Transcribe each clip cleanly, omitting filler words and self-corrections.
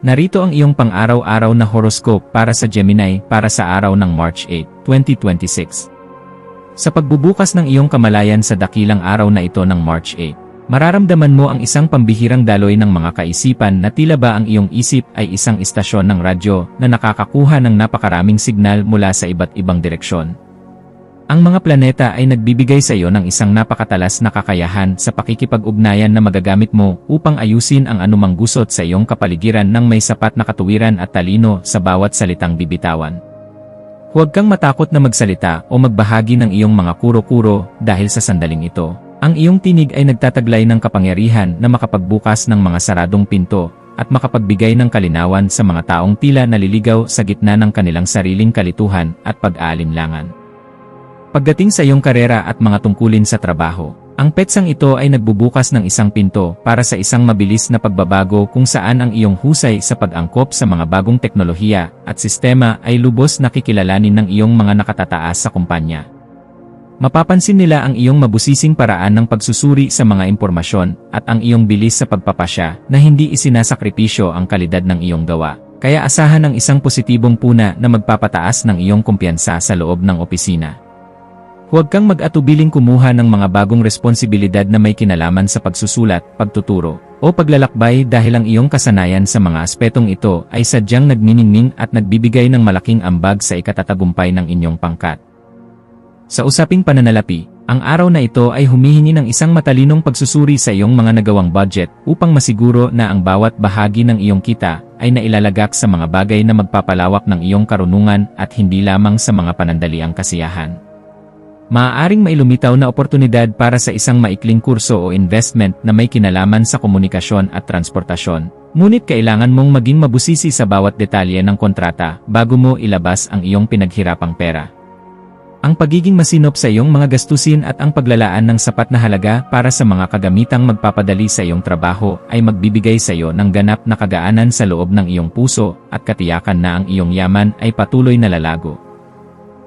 Narito ang iyong pang-araw-araw na horoscope para sa Gemini para sa araw ng March 8, 2026. Sa pagbubukas ng iyong kamalayan sa dakilang araw na ito ng March 8, mararamdaman mo ang isang pambihirang daloy ng mga kaisipan na tila ba ang iyong isip ay isang istasyon ng radyo na nakakakuha ng napakaraming signal mula sa iba't ibang direksyon. Ang mga planeta ay nagbibigay sa iyo ng isang napakatalas na kakayahan sa pakikipag-ugnayan na magagamit mo upang ayusin ang anumang gusot sa iyong kapaligiran ng may sapat na katuwiran at talino sa bawat salitang bibitawan. Huwag kang matakot na magsalita o magbahagi ng iyong mga kuro-kuro dahil sa sandaling ito. Ang iyong tinig ay nagtataglay ng kapangyarihan na makapagbukas ng mga saradong pinto at makapagbigay ng kalinawan sa mga taong tila naliligaw sa gitna ng kanilang sariling kalituhan at pag-aalinlangan. Pagdating sa iyong karera at mga tungkulin sa trabaho, ang petsang ito ay nagbubukas ng isang pinto para sa isang mabilis na pagbabago kung saan ang iyong husay sa pag-angkop sa mga bagong teknolohiya at sistema ay lubos na kikilalanin ng iyong mga nakatataas sa kumpanya. Mapapansin nila ang iyong mabusising paraan ng pagsusuri sa mga impormasyon at ang iyong bilis sa pagpapasya na hindi isinasakripisyo ang kalidad ng iyong gawa. Kaya asahan ang isang positibong puna na magpapataas ng iyong kumpiyansa sa loob ng opisina. Huwag kang mag-atubiling kumuha ng mga bagong responsibilidad na may kinalaman sa pagsusulat, pagtuturo, o paglalakbay dahil ang iyong kasanayan sa mga aspetong ito ay sadyang nagniningning at nagbibigay ng malaking ambag sa ikatatagumpay ng inyong pangkat. Sa usaping pananalapi, ang araw na ito ay humihingi ng isang matalinong pagsusuri sa iyong mga nagawang budget upang masiguro na ang bawat bahagi ng iyong kita ay nailalagak sa mga bagay na magpapalawak ng iyong karunungan at hindi lamang sa mga panandaliang kasiyahan. Maaaring may lumitaw na oportunidad para sa isang maikling kurso o investment na may kinalaman sa komunikasyon at transportasyon, ngunit kailangan mong maging mabusisi sa bawat detalye ng kontrata bago mo ilabas ang iyong pinaghirapang pera. Ang pagiging masinop sa iyong mga gastusin at ang paglalaan ng sapat na halaga para sa mga kagamitang magpapadali sa iyong trabaho ay magbibigay sa iyo ng ganap na kagaanan sa loob ng iyong puso at katiyakan na ang iyong yaman ay patuloy na lalago.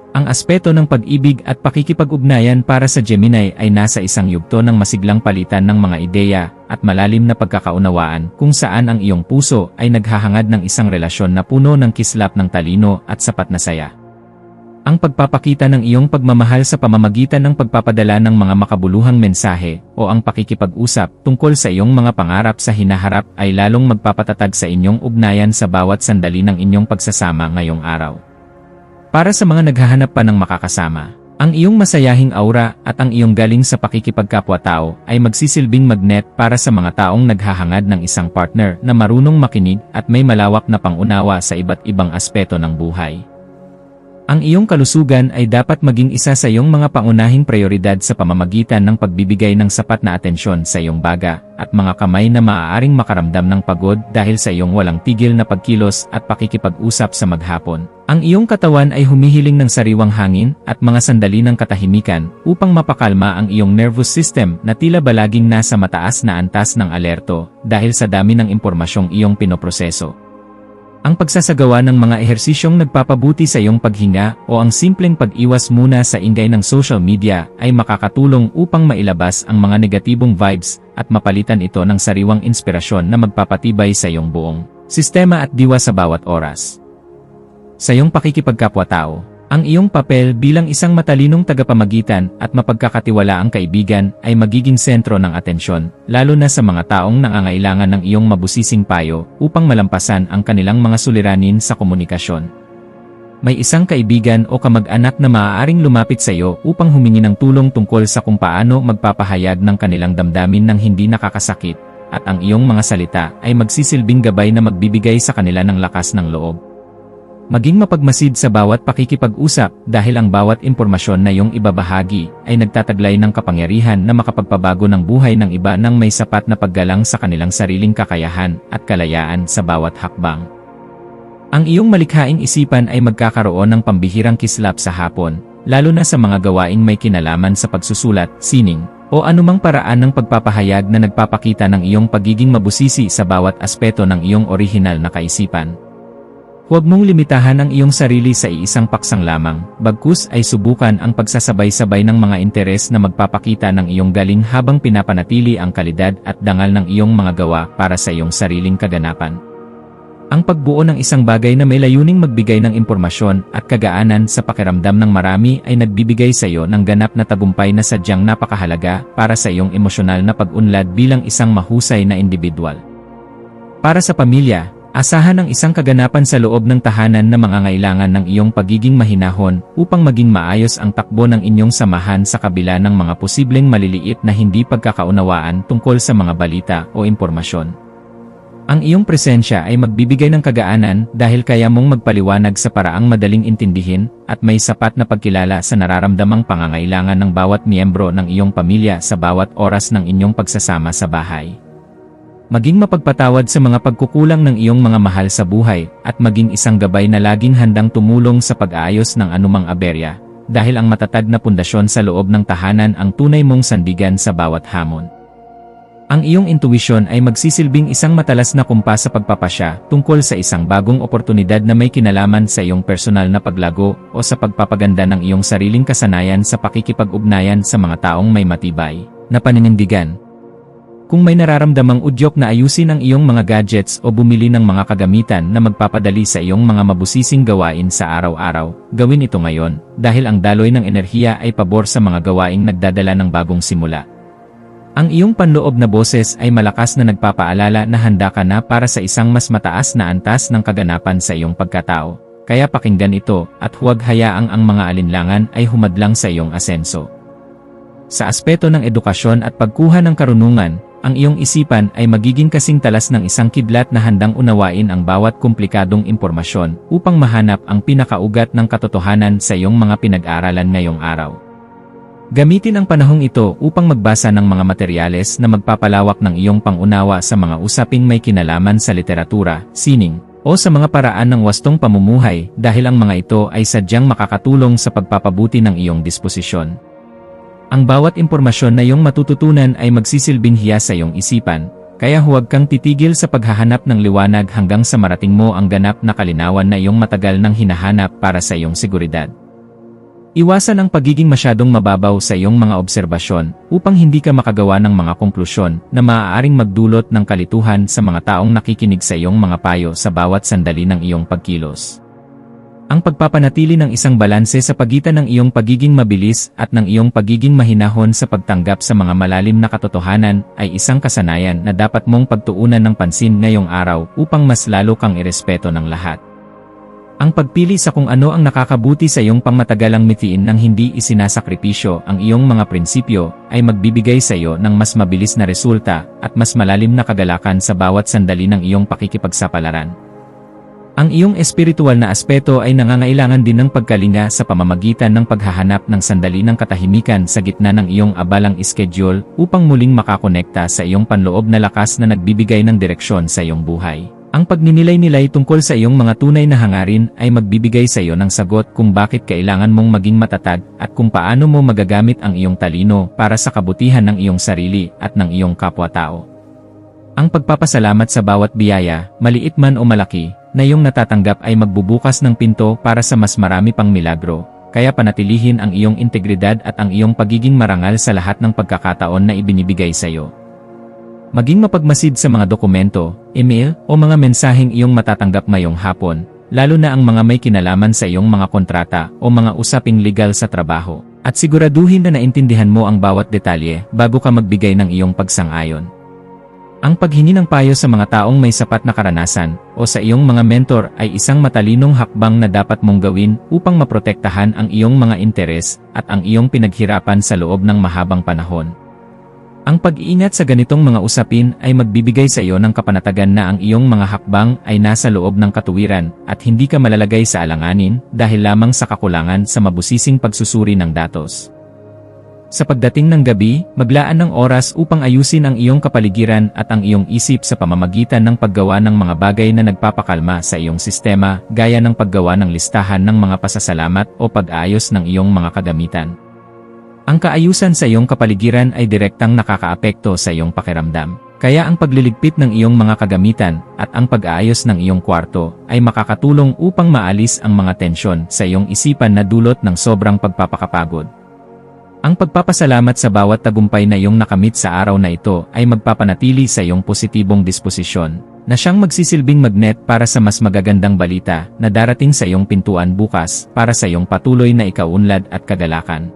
Ang aspeto ng pag-ibig at pakikipag-ugnayan para sa Gemini ay nasa isang yugto ng masiglang palitan ng mga ideya at malalim na pagkakaunawaan kung saan ang iyong puso ay naghahangad ng isang relasyon na puno ng kislap ng talino at sapat na saya. Ang pagpapakita ng iyong pagmamahal sa pamamagitan ng pagpapadala ng mga makabuluhang mensahe o ang pakikipag-usap tungkol sa iyong mga pangarap sa hinaharap ay lalong magpapatatag sa inyong ugnayan sa bawat sandali ng inyong pagsasama ngayong araw. Para sa mga naghahanap pa ng makakasama, ang iyong masayahing aura at ang iyong galing sa pakikipagkapwa-tao ay magsisilbing magnet para sa mga taong naghahangad ng isang partner na marunong makinig at may malawak na pangunawa sa iba't ibang aspeto ng buhay. Ang iyong kalusugan ay dapat maging isa sa iyong mga pangunahing prioridad sa pamamagitan ng pagbibigay ng sapat na atensyon sa iyong baga at mga kamay na maaaring makaramdam ng pagod dahil sa iyong walang tigil na pagkilos at pakikipag-usap sa maghapon. Ang iyong katawan ay humihiling ng sariwang hangin at mga sandali ng katahimikan upang mapakalma ang iyong nervous system na tila ba laging nasa mataas na antas ng alerto dahil sa dami ng impormasyong iyong pinoproseso. Ang pagsasagawa ng mga ehersisyong nagpapabuti sa iyong paghinga o ang simpleng pag-iwas muna sa ingay ng social media ay makakatulong upang mailabas ang mga negatibong vibes at mapalitan ito ng sariwang inspirasyon na magpapatibay sa iyong buong sistema at diwa sa bawat oras. Sa iyong pakikipagkapwa-tao, ang iyong papel bilang isang matalinong tagapamagitan at mapagkakatiwalaang kaibigan ay magiging sentro ng atensyon, lalo na sa mga taong nangangailangan ng iyong mabusising payo upang malampasan ang kanilang mga suliranin sa komunikasyon. May isang kaibigan o kamag-anak na maaaring lumapit sa iyo upang humingi ng tulong tungkol sa kung paano magpapahayag ng kanilang damdamin ng hindi nakakasakit, at ang iyong mga salita ay magsisilbing gabay na magbibigay sa kanila ng lakas ng loob. Maging mapagmasid sa bawat pakikipag-usap dahil ang bawat impormasyon na iyong ibabahagi ay nagtataglay ng kapangyarihan na makapagpabago ng buhay ng iba nang may sapat na paggalang sa kanilang sariling kakayahan at kalayaan sa bawat hakbang. Ang iyong malikhaing isipan ay magkakaroon ng pambihirang kislap sa hapon, lalo na sa mga gawaing may kinalaman sa pagsusulat, sining, o anumang paraan ng pagpapahayag na nagpapakita ng iyong pagiging mabusisi sa bawat aspeto ng iyong orihinal na kaisipan. Huwag mong limitahan ang iyong sarili sa iisang paksang lamang, bagkus ay subukan ang pagsasabay-sabay ng mga interes na magpapakita ng iyong galing habang pinapanatili ang kalidad at dangal ng iyong mga gawa para sa iyong sariling kaganapan. Ang pagbuo ng isang bagay na may layuning magbigay ng impormasyon at kagaanan sa pakiramdam ng marami ay nagbibigay sa iyo ng ganap na tagumpay na sadyang napakahalaga para sa iyong emosyonal na pag-unlad bilang isang mahusay na individual. Para sa pamilya, asahan ang isang kaganapan sa loob ng tahanan na mangangailangan ng iyong pagiging mahinahon upang maging maayos ang takbo ng inyong samahan sa kabila ng mga posibleng maliliit na hindi pagkakaunawaan tungkol sa mga balita o impormasyon. Ang iyong presensya ay magbibigay ng kagaanan dahil kaya mong magpaliwanag sa paraang madaling intindihin at may sapat na pagkilala sa nararamdamang pangangailangan ng bawat miyembro ng iyong pamilya sa bawat oras ng inyong pagsasama sa bahay. Maging mapagpatawad sa mga pagkukulang ng iyong mga mahal sa buhay at maging isang gabay na laging handang tumulong sa pag-aayos ng anumang aberya dahil ang matatag na pundasyon sa loob ng tahanan ang tunay mong sandigan sa bawat hamon. Ang iyong intuwisyon ay magsisilbing isang matalas na kumpas sa pagpapasya tungkol sa isang bagong oportunidad na may kinalaman sa iyong personal na paglago o sa pagpapaganda ng iyong sariling kasanayan sa pakikipag-ugnayan sa mga taong may matibay na paninindigan. Kung may nararamdamang udyok na ayusin ang iyong mga gadgets o bumili ng mga kagamitan na magpapadali sa iyong mga mabusising gawain sa araw-araw, gawin ito ngayon dahil ang daloy ng enerhiya ay pabor sa mga gawaing nagdadala ng bagong simula. Ang iyong panloob na boses ay malakas na nagpapaalala na handa ka na para sa isang mas mataas na antas ng kaganapan sa iyong pagkatao, kaya pakinggan ito at huwag hayaang ang mga alinlangan ay humadlang sa iyong asenso. Sa aspeto ng edukasyon at pagkuha ng karunungan, ang iyong isipan ay magiging kasing talas ng isang kidlat na handang unawain ang bawat komplikadong impormasyon upang mahanap ang pinakaugat ng katotohanan sa iyong mga pinag-aralan ngayong araw. Gamitin ang panahong ito upang magbasa ng mga materyales na magpapalawak ng iyong pangunawa sa mga usaping may kinalaman sa literatura, sining, o sa mga paraan ng wastong pamumuhay dahil ang mga ito ay sadyang makakatulong sa pagpapabuti ng iyong disposisyon. Ang bawat impormasyon na iyong matututunan ay magsisilbing hiyas sa iyong isipan, kaya huwag kang titigil sa paghahanap ng liwanag hanggang sa marating mo ang ganap na kalinawan na iyong matagal nang hinahanap para sa iyong seguridad. Iwasan ang pagiging masyadong mababaw sa iyong mga obserbasyon upang hindi ka makagawa ng mga konklusyon na maaaring magdulot ng kalituhan sa mga taong nakikinig sa iyong mga payo sa bawat sandali ng iyong pagkilos. Ang pagpapanatili ng isang balanse sa pagitan ng iyong pagiging mabilis at ng iyong pagiging mahinahon sa pagtanggap sa mga malalim na katotohanan ay isang kasanayan na dapat mong pagtuunan ng pansin ngayong araw upang mas lalo kang irespeto ng lahat. Ang pagpili sa kung ano ang nakakabuti sa iyong pangmatagalang mitiin nang hindi isinasakripisyo ang iyong mga prinsipyo ay magbibigay sa iyo ng mas mabilis na resulta at mas malalim na kagalakan sa bawat sandali ng iyong pakikipagsapalaran. Ang iyong espiritual na aspeto ay nangangailangan din ng pagkalinga sa pamamagitan ng paghahanap ng sandali ng katahimikan sa gitna ng iyong abalang schedule upang muling makakonekta sa iyong panloob na lakas na nagbibigay ng direksyon sa iyong buhay. Ang pagninilay-nilay tungkol sa iyong mga tunay na hangarin ay magbibigay sa iyo ng sagot kung bakit kailangan mong maging matatag at kung paano mo magagamit ang iyong talino para sa kabutihan ng iyong sarili at ng iyong kapwa-tao. Ang pagpapasalamat sa bawat biyaya, maliit man o malaki, na iyong natatanggap ay magbubukas ng pinto para sa mas marami pang milagro, kaya panatilihin ang iyong integridad at ang iyong pagiging marangal sa lahat ng pagkakataon na ibinibigay sa iyo. Maging mapagmasid sa mga dokumento, email, o mga mensaheng iyong matatanggap ngayong hapon, lalo na ang mga may kinalaman sa iyong mga kontrata o mga usaping legal sa trabaho, at siguraduhin na naintindihan mo ang bawat detalye bago ka magbigay ng iyong pagsang-ayon. Ang paghingi ng payo sa mga taong may sapat na karanasan o sa iyong mga mentor ay isang matalinong hakbang na dapat mong gawin upang maprotektahan ang iyong mga interes at ang iyong pinaghirapan sa loob ng mahabang panahon. Ang pag-iingat sa ganitong mga usapin ay magbibigay sa iyo ng kapanatagan na ang iyong mga hakbang ay nasa loob ng katuwiran at hindi ka malalagay sa alanganin dahil lamang sa kakulangan sa mabusising pagsusuri ng datos. Sa pagdating ng gabi, maglaan ng oras upang ayusin ang iyong kapaligiran at ang iyong isip sa pamamagitan ng paggawa ng mga bagay na nagpapakalma sa iyong sistema gaya ng paggawa ng listahan ng mga pasasalamat o pag-aayos ng iyong mga kagamitan. Ang kaayusan sa iyong kapaligiran ay direktang nakakaapekto sa iyong pakiramdam. Kaya ang pagliligpit ng iyong mga kagamitan at ang pag-aayos ng iyong kwarto ay makakatulong upang maalis ang mga tensyon sa iyong isipan na dulot ng sobrang pagpapakapagod. Ang pagpapasalamat sa bawat tagumpay na iyong nakamit sa araw na ito ay magpapanatili sa iyong positibong disposisyon, na siyang magsisilbing magnet para sa mas magagandang balita na darating sa iyong pintuan bukas para sa iyong patuloy na ikaunlad at kagalakan.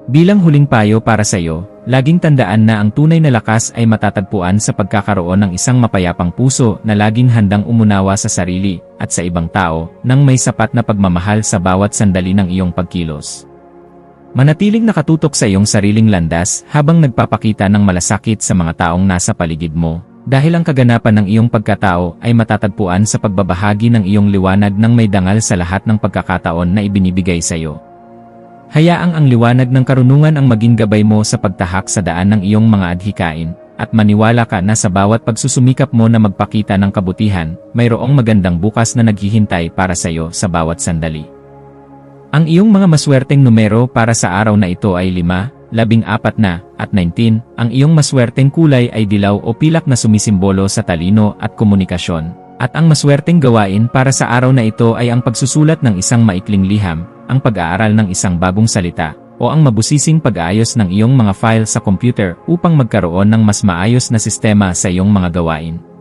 Bilang huling payo para sa iyo, laging tandaan na ang tunay na lakas ay matatagpuan sa pagkakaroon ng isang mapayapang puso na laging handang umunawa sa sarili at sa ibang tao nang may sapat na pagmamahal sa bawat sandali ng iyong pagkilos. Manatiling nakatutok sa iyong sariling landas habang nagpapakita ng malasakit sa mga taong nasa paligid mo, dahil ang kaganapan ng iyong pagkatao ay matatagpuan sa pagbabahagi ng iyong liwanag ng may dangal sa lahat ng pagkakataon na ibinibigay sa iyo. Hayaang ang liwanag ng karunungan ang maging gabay mo sa pagtahak sa daan ng iyong mga adhikain, at maniwala ka na sa bawat pagsusumikap mo na magpakita ng kabutihan, mayroong magandang bukas na naghihintay para sa iyo sa bawat sandali. Ang iyong mga maswerteng numero para sa araw na ito ay 5, 14 na, at 19. Ang iyong maswerteng kulay ay dilaw o pilak na sumisimbolo sa talino at komunikasyon. At ang maswerteng gawain para sa araw na ito ay ang pagsusulat ng isang maikling liham, ang pag-aaral ng isang bagong salita, o ang mabusising pag-aayos ng iyong mga file sa computer upang magkaroon ng mas maayos na sistema sa iyong mga gawain.